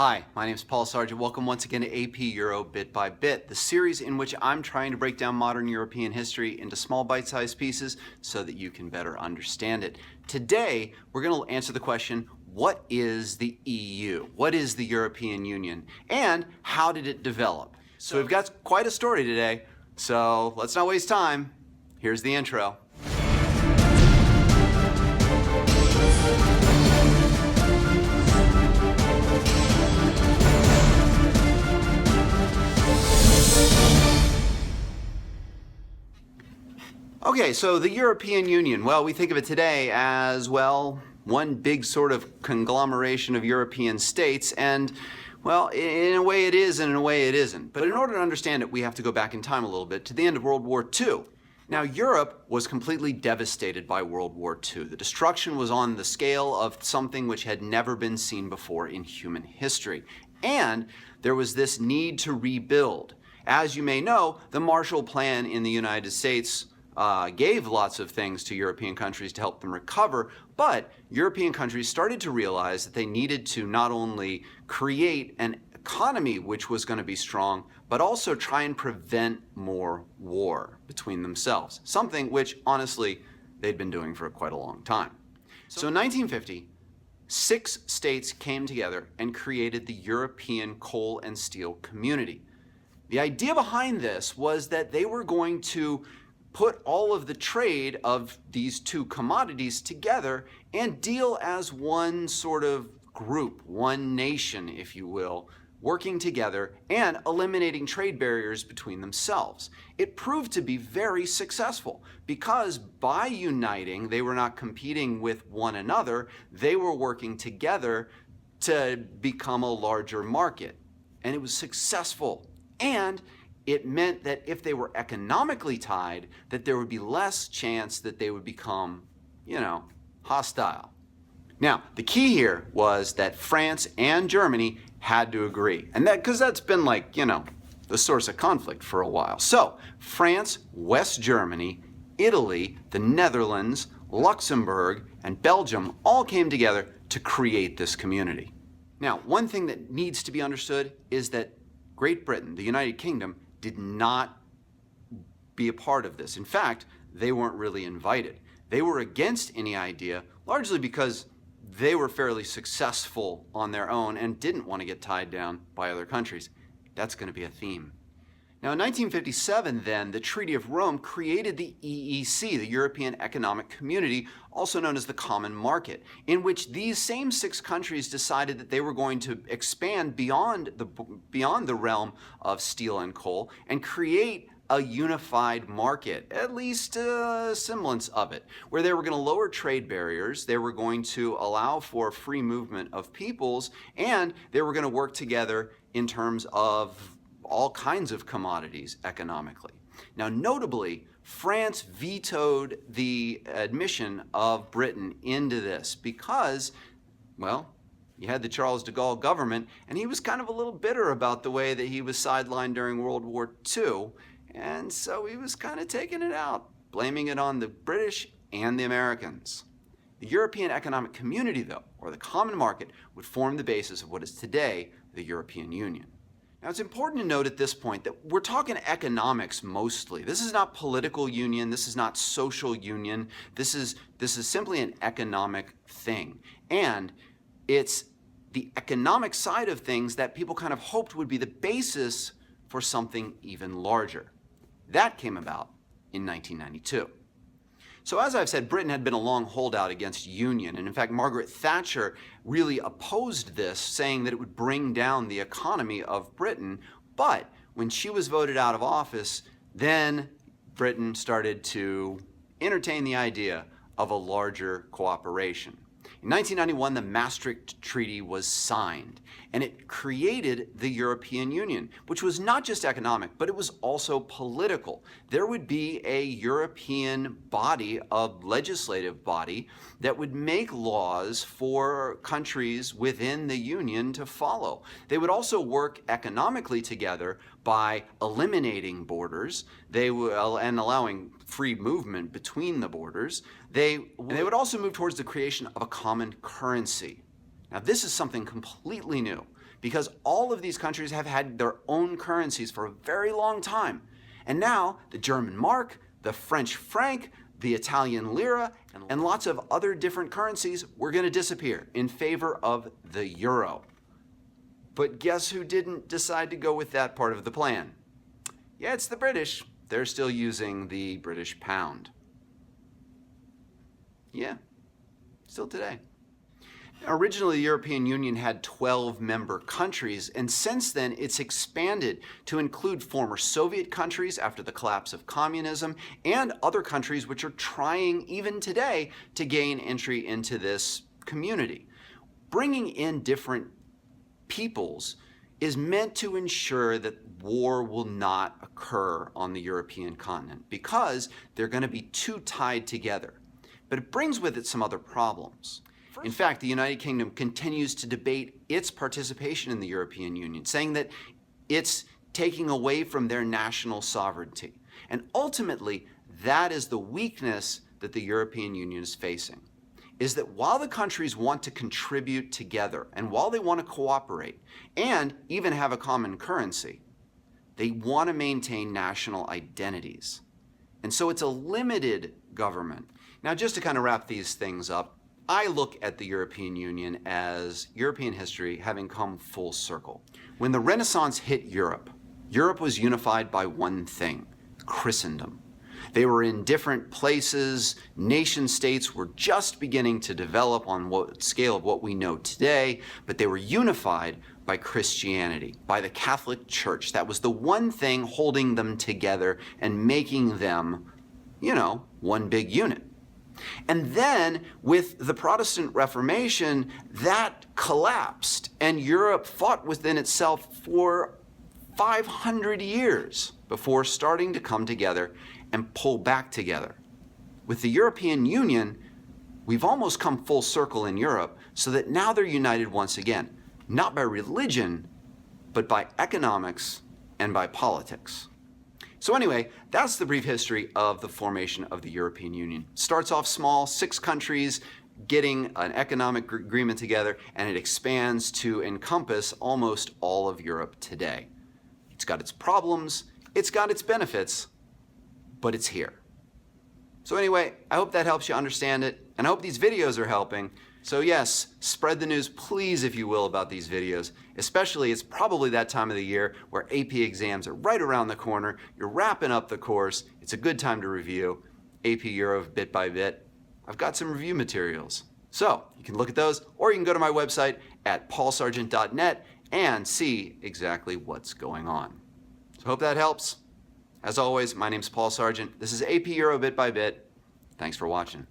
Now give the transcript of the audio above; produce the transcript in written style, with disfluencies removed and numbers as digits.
Hi, my name is Paul Sargent. Welcome once again to AP Euro Bit by Bit, the series in which I'm trying to break down modern European history into small bite-sized pieces so that you can better understand it. Today, we're going to answer the question, what is the EU? What is the European Union? And how did it develop? So we've got quite a story today, so let's not waste time. Here's the intro. Okay, so the European Union, well, we think of it today as, well, one big sort of conglomeration of European states, and, well, in a way it is and in a way it isn't. But in order to understand it, we have to go back in time a little bit to the end of World War II. Now, Europe was completely devastated by World War II. The destruction was on the scale of something which had never been seen before in human history. And there was this need to rebuild. As you may know, the Marshall Plan in the United States gave lots of things to European countries to help them recover, but European countries started to realize that they needed to not only create an economy which was going to be strong, but also try and prevent more war between themselves, something which, honestly, they'd been doing for quite a long time. So in 1950, 6 states came together and created the European Coal and Steel Community. The idea behind this was that they were going to put all of the trade of these two commodities together and deal as one sort of group, one nation, if you will, working together and eliminating trade barriers between themselves. It proved to be very successful because by uniting, they were not competing with one another, they were working together to become a larger market. And it was successful. And it meant that if they were economically tied, that there would be less chance that they would become, hostile. Now, the key here was that France and Germany had to agree. And because that's been the source of conflict for a while. So, France, West Germany, Italy, the Netherlands, Luxembourg, and Belgium all came together to create this community. Now, one thing that needs to be understood is that Great Britain, the United Kingdom, did not be a part of this. In fact, they weren't really invited. They were against any idea, largely because they were fairly successful on their own and didn't want to get tied down by other countries. That's going to be a theme. Now, in 1957, then, the Treaty of Rome created the EEC, the European Economic Community, also known as the Common Market, in which these same 6 countries decided that they were going to expand beyond the realm of steel and coal and create a unified market, at least a semblance of it, where they were going to lower trade barriers, they were going to allow for free movement of peoples, and they were going to work together in terms of all kinds of commodities economically. Now, notably, France vetoed the admission of Britain into this because, well, you had the Charles de Gaulle government, and he was kind of a little bitter about the way that he was sidelined during World War II, and so he was kind of taking it out, blaming it on the British and the Americans. The European Economic Community, though, or the Common Market, would form the basis of what is today the European Union. Now, it's important to note at this point that we're talking economics mostly. This is not political union. This is not social union. This is simply an economic thing. And it's the economic side of things that people kind of hoped would be the basis for something even larger. That came about in 1992. So as I've said, Britain had been a long holdout against union, and in fact, Margaret Thatcher really opposed this, saying that it would bring down the economy of Britain. But when she was voted out of office, then Britain started to entertain the idea of a larger cooperation. In 1991, the Maastricht Treaty was signed, and it created the European Union, which was not just economic, but it was also political. There would be a European body, a legislative body, that would make laws for countries within the Union to follow. They would also work economically together by eliminating borders and allowing free movement between the borders. They would also move towards the creation of a common currency. Now, this is something completely new because all of these countries have had their own currencies for a very long time. And now the German mark, the French franc, the Italian lira, and lots of other different currencies were going to disappear in favor of the euro. But guess who didn't decide to go with that part of the plan? Yeah, it's the British. They're still using the British pound. Yeah, still today. Originally, the European Union had 12 member countries, and since then it's expanded to include former Soviet countries after the collapse of communism and other countries which are trying, even today, to gain entry into this community. Bringing in different peoples is meant to ensure that war will not occur on the European continent because they're going to be too tied together. But it brings with it some other problems. In fact, the United Kingdom continues to debate its participation in the European Union, saying that it's taking away from their national sovereignty. And ultimately, that is the weakness that the European Union is facing, is that while the countries want to contribute together and while they want to cooperate and even have a common currency, they want to maintain national identities. And so it's a limited government. Now, just to kind of wrap these things up, I look at the European Union as European history having come full circle. When the Renaissance hit Europe, Europe was unified by one thing: Christendom. They were in different places. Nation states were just beginning to develop on what scale of what we know today, but they were unified by Christianity, by the Catholic Church. That was the one thing holding them together and making them, one big unit. And then with the Protestant Reformation, that collapsed, and Europe fought within itself for 500 years before starting to come together and pull back together. With the European Union, we've almost come full circle in Europe, so that now they're united once again, not by religion, but by economics and by politics. So anyway, that's the brief history of the formation of the European Union. Starts off small, 6 countries getting an economic agreement together, and it expands to encompass almost all of Europe today. It's got its problems, it's got its benefits, but it's here. So anyway, I hope that helps you understand it, and I hope these videos are helping. So yes, spread the news, please, if you will, about these videos. Especially, it's probably that time of the year where AP exams are right around the corner. You're wrapping up the course. It's a good time to review AP Euro bit by bit. I've got some review materials. So you can look at those, or you can go to my website at paulsargent.net and see exactly what's going on. So hope that helps. As always, my name's Paul Sargent. This is AP Euro bit by bit. Thanks for watching.